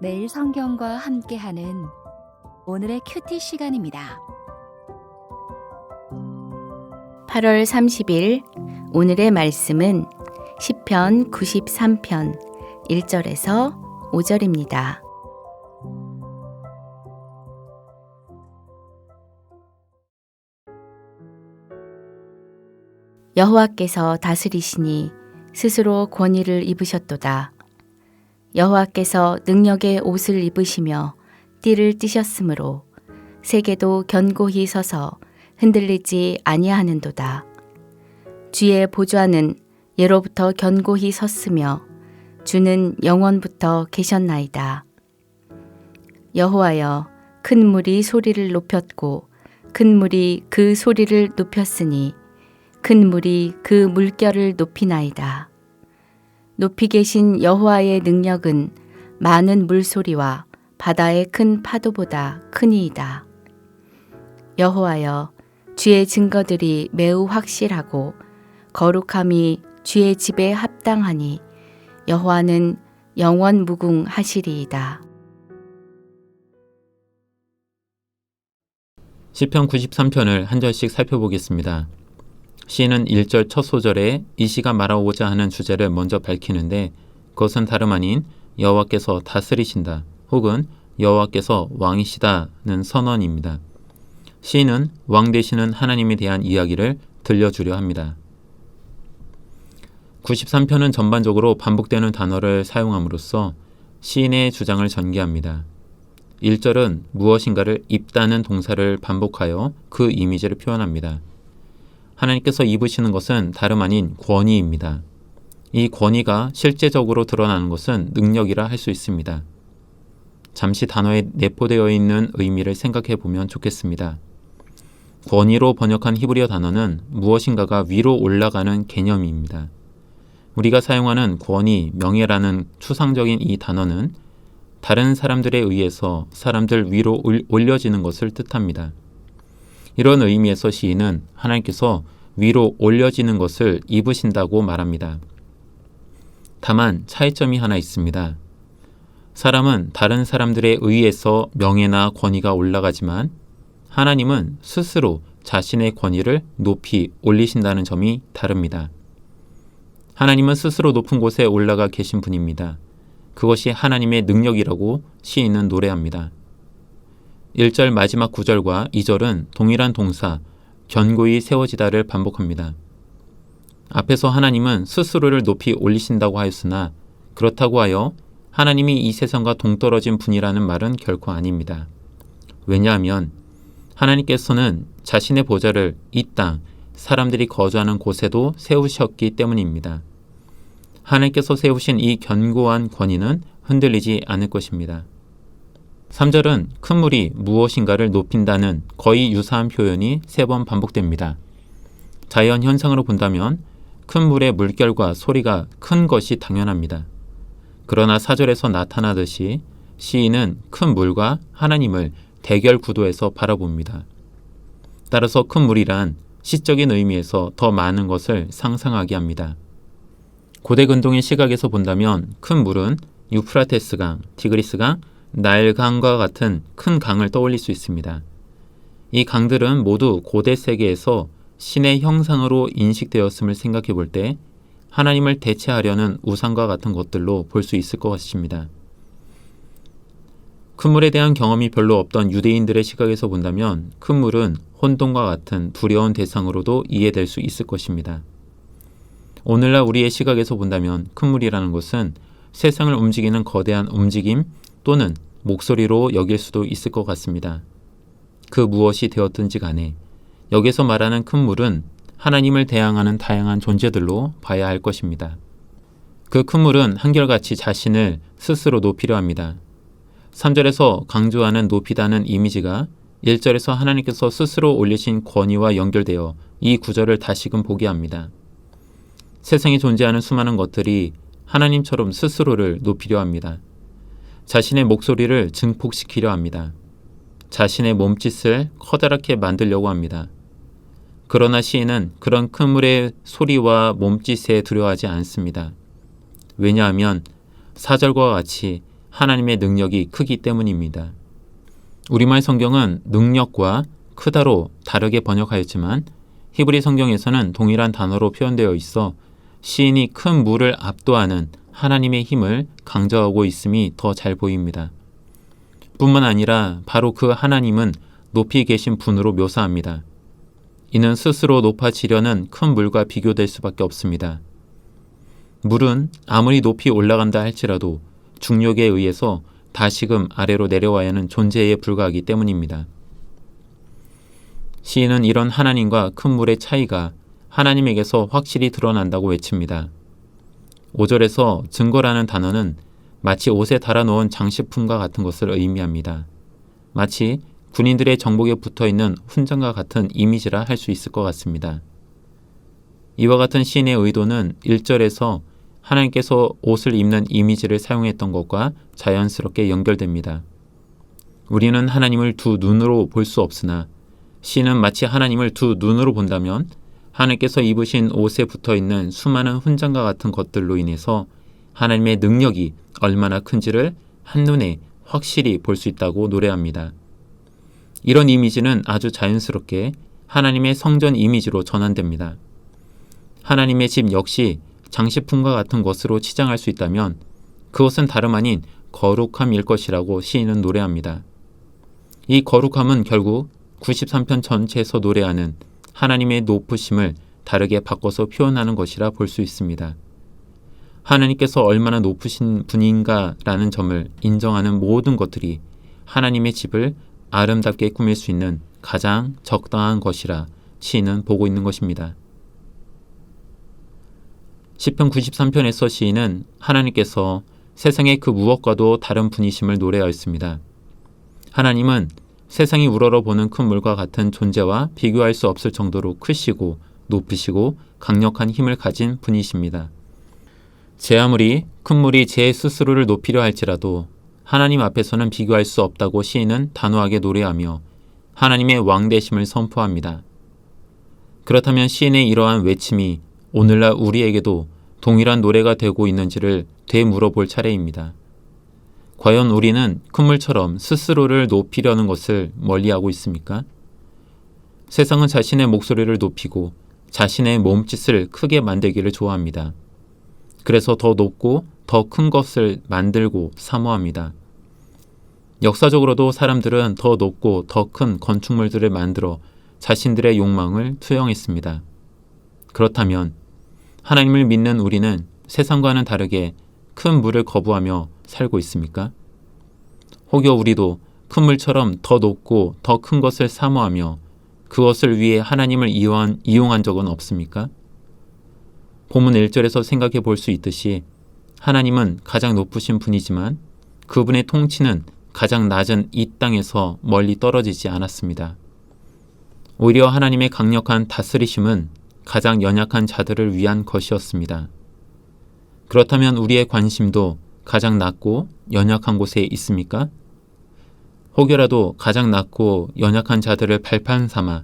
매일 성경과 함께하는 오늘의 큐티 시간입니다. 8월 30일 오늘의 말씀은 시편 93편 1절에서 5절입니다. 여호와께서 다스리시니 스스로 권위를 입으셨도다. 여호와께서 능력의 옷을 입으시며 띠를 띠셨으므로 세계도 견고히 서서 흔들리지 아니하는도다. 주의 보좌는 예로부터 견고히 섰으며 주는 영원부터 계셨나이다. 여호와여, 큰 물이 소리를 높였고 큰 물이 그 소리를 높였으니 큰 물이 그 물결을 높이나이다. 높이 계신 여호와의 능력은 많은 물소리와 바다의 큰 파도보다 크니이다. 여호와여, 주의 증거들이 매우 확실하고 거룩함이 주의 집에 합당하니 여호와는 영원 무궁하시리이다. 시편 93편을 한 절씩 살펴보겠습니다. 시인은 1절 첫 소절에 이 시가 말하고자 하는 주제를 먼저 밝히는데 그것은 다름 아닌 여호와께서 다스리신다 혹은 여호와께서 왕이시다는 선언입니다. 시인은 왕 되시는 하나님에 대한 이야기를 들려주려 합니다. 93편은 전반적으로 반복되는 단어를 사용함으로써 시인의 주장을 전개합니다. 1절은 무엇인가를 입다는 동사를 반복하여 그 이미지를 표현합니다. 하나님께서 입으시는 것은 다름 아닌 권위입니다. 이 권위가 실제적으로 드러나는 것은 능력이라 할 수 있습니다. 잠시 단어에 내포되어 있는 의미를 생각해 보면 좋겠습니다. 권위로 번역한 히브리어 단어는 무엇인가가 위로 올라가는 개념입니다. 우리가 사용하는 권위, 명예라는 추상적인 이 단어는 다른 사람들에 의해서 사람들 위로 올려지는 것을 뜻합니다. 이런 의미에서 시인은 하나님께서 위로 올려지는 것을 입으신다고 말합니다. 다만 차이점이 하나 있습니다. 사람은 다른 사람들에 의해서 명예나 권위가 올라가지만 하나님은 스스로 자신의 권위를 높이 올리신다는 점이 다릅니다. 하나님은 스스로 높은 곳에 올라가 계신 분입니다. 그것이 하나님의 능력이라고 시인은 노래합니다. 1절 마지막 9절과 2절은 동일한 동사 견고히 세워지다를 반복합니다. 앞에서 하나님은 스스로를 높이 올리신다고 하였으나 그렇다고 하여 하나님이 이 세상과 동떨어진 분이라는 말은 결코 아닙니다. 왜냐하면 하나님께서는 자신의 보좌를 이 땅, 사람들이 거주하는 곳에도 세우셨기 때문입니다. 하나님께서 세우신 이 견고한 권위는 흔들리지 않을 것입니다. 3절은 큰 물이 무엇인가를 높인다는 거의 유사한 표현이 3번 반복됩니다. 자연 현상으로 본다면 큰 물의 물결과 소리가 큰 것이 당연합니다. 그러나 4절에서 나타나듯이 시인은 큰 물과 하나님을 대결 구도에서 바라봅니다. 따라서 큰 물이란 시적인 의미에서 더 많은 것을 상상하게 합니다. 고대 근동의 시각에서 본다면 큰 물은 유프라테스강, 티그리스강, 나일강과 같은 큰 강을 떠올릴 수 있습니다. 이 강들은 모두 고대 세계에서 신의 형상으로 인식되었음을 생각해 볼 때 하나님을 대체하려는 우상과 같은 것들로 볼 수 있을 것 같습니다. 큰 물에 대한 경험이 별로 없던 유대인들의 시각에서 본다면 큰 물은 혼돈과 같은 두려운 대상으로도 이해될 수 있을 것입니다. 오늘날 우리의 시각에서 본다면 큰 물이라는 것은 세상을 움직이는 거대한 움직임 또는 목소리로 여길 수도 있을 것 같습니다. 그 무엇이 되었든지 간에 여기서 말하는 큰 물은 하나님을 대항하는 다양한 존재들로 봐야 할 것입니다. 그 큰 물은 한결같이 자신을 스스로 높이려 합니다. 3절에서 강조하는 높이다는 이미지가 1절에서 하나님께서 스스로 올리신 권위와 연결되어 이 구절을 다시금 보게 합니다. 세상에 존재하는 수많은 것들이 하나님처럼 스스로를 높이려 합니다. 자신의 목소리를 증폭시키려 합니다. 자신의 몸짓을 커다랗게 만들려고 합니다. 그러나 시인은 그런 큰 물의 소리와 몸짓에 두려워하지 않습니다. 왜냐하면 4절과 같이 하나님의 능력이 크기 때문입니다. 우리말 성경은 능력과 크다로 다르게 번역하였지만 히브리 성경에서는 동일한 단어로 표현되어 있어 시인이 큰 물을 압도하는 하나님의 힘을 강조하고 있음이 더 잘 보입니다. 뿐만 아니라 바로 그 하나님은 높이 계신 분으로 묘사합니다. 이는 스스로 높아지려는 큰 물과 비교될 수밖에 없습니다. 물은 아무리 높이 올라간다 할지라도 중력에 의해서 다시금 아래로 내려와야 하는 존재에 불과하기 때문입니다. 시인은 이런 하나님과 큰 물의 차이가 하나님에게서 확실히 드러난다고 외칩니다. 5절에서 증거라는 단어는 마치 옷에 달아놓은 장식품과 같은 것을 의미합니다. 마치 군인들의 정복에 붙어있는 훈장과 같은 이미지라 할 수 있을 것 같습니다. 이와 같은 시인의 의도는 1절에서 하나님께서 옷을 입는 이미지를 사용했던 것과 자연스럽게 연결됩니다. 우리는 하나님을 두 눈으로 볼 수 없으나 시인은 마치 하나님을 두 눈으로 본다면 하나님께서 입으신 옷에 붙어있는 수많은 훈장과 같은 것들로 인해서 하나님의 능력이 얼마나 큰지를 한눈에 확실히 볼 수 있다고 노래합니다. 이런 이미지는 아주 자연스럽게 하나님의 성전 이미지로 전환됩니다. 하나님의 집 역시 장식품과 같은 것으로 치장할 수 있다면 그것은 다름 아닌 거룩함일 것이라고 시인은 노래합니다. 이 거룩함은 결국 93편 전체에서 노래하는 하나님의 높으심을 다르게 바꿔서 표현하는 것이라 볼 수 있습니다. 하나님께서 얼마나 높으신 분인가라는 점을 인정하는 모든 것들이 하나님의 집을 아름답게 꾸밀 수 있는 가장 적당한 것이라 시인은 보고 있는 것입니다. 시편 93편에서 시인은 하나님께서 세상의 그 무엇과도 다른 분이심을 노래하였습니다. 하나님은 세상이 우러러보는 큰 물과 같은 존재와 비교할 수 없을 정도로 크시고 높으시고 강력한 힘을 가진 분이십니다. 제 아무리 큰 물이 제 스스로를 높이려 할지라도 하나님 앞에서는 비교할 수 없다고 시인은 단호하게 노래하며 하나님의 왕되심을 선포합니다. 그렇다면 시인의 이러한 외침이 오늘날 우리에게도 동일한 노래가 되고 있는지를 되물어볼 차례입니다. 과연 우리는 큰 물처럼 스스로를 높이려는 것을 멀리하고 있습니까? 세상은 자신의 목소리를 높이고 자신의 몸짓을 크게 만들기를 좋아합니다. 그래서 더 높고 더 큰 것을 만들고 사모합니다. 역사적으로도 사람들은 더 높고 더 큰 건축물들을 만들어 자신들의 욕망을 투영했습니다. 그렇다면 하나님을 믿는 우리는 세상과는 다르게 큰 물을 거부하며 살고 있습니까? 혹여 우리도 큰 물처럼 더 높고 더 큰 것을 사모하며 그것을 위해 하나님을 이용한 적은 없습니까? 본문 1절에서 생각해 볼 수 있듯이 하나님은 가장 높으신 분이지만 그분의 통치는 가장 낮은 이 땅에서 멀리 떨어지지 않았습니다. 오히려 하나님의 강력한 다스리심은 가장 연약한 자들을 위한 것이었습니다. 그렇다면 우리의 관심도 가장 낮고 연약한 곳에 있습니까? 혹여라도 가장 낮고 연약한 자들을 발판 삼아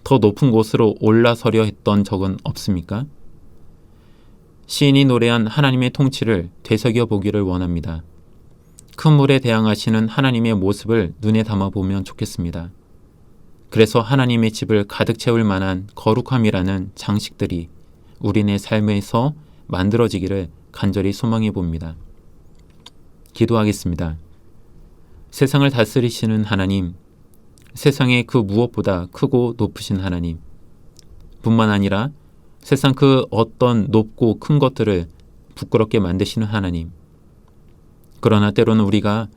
더 높은 곳으로 올라서려 했던 적은 없습니까? 시인이 노래한 하나님의 통치를 되새겨 보기를 원합니다. 큰 물에 대항하시는 하나님의 모습을 눈에 담아보면 좋겠습니다. 그래서 하나님의 집을 가득 채울 만한 거룩함이라는 장식들이 우리네 삶에서 만들어지기를 간절히 소망해 봅니다. 기도하겠습니다. 세상을 다스리시는 하나님, 세상의 그 무엇보다 크고 높으신 하나님, 뿐만 아니라 세상 그 어떤 높고 큰 것들을 부끄럽게 만드시는 하나님. 그러나 때로는 우리가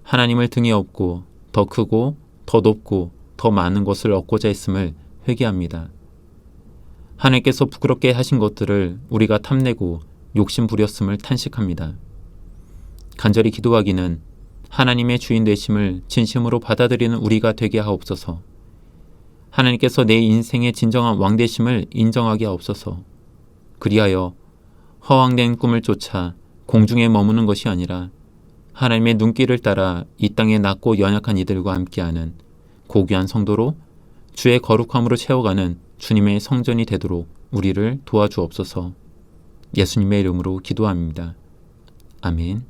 하나님을 등에 업고 더 크고 더 높고 더 많은 것을 얻고자 했음을 회개합니다. 하나님께서 부끄럽게 하신 것들을 우리가 탐내고 욕심 부렸음을 탄식합니다. 간절히 기도하기는 하나님의 주인 되심을 진심으로 받아들이는 우리가 되게 하옵소서. 하나님께서 내 인생의 진정한 왕되심을 인정하게 하옵소서. 그리하여 허황된 꿈을 쫓아 공중에 머무는 것이 아니라 하나님의 눈길을 따라 이 땅에 낮고 연약한 이들과 함께하는 고귀한 성도로 주의 거룩함으로 채워가는 주님의 성전이 되도록 우리를 도와주옵소서. 예수님의 이름으로 기도합니다. 아멘.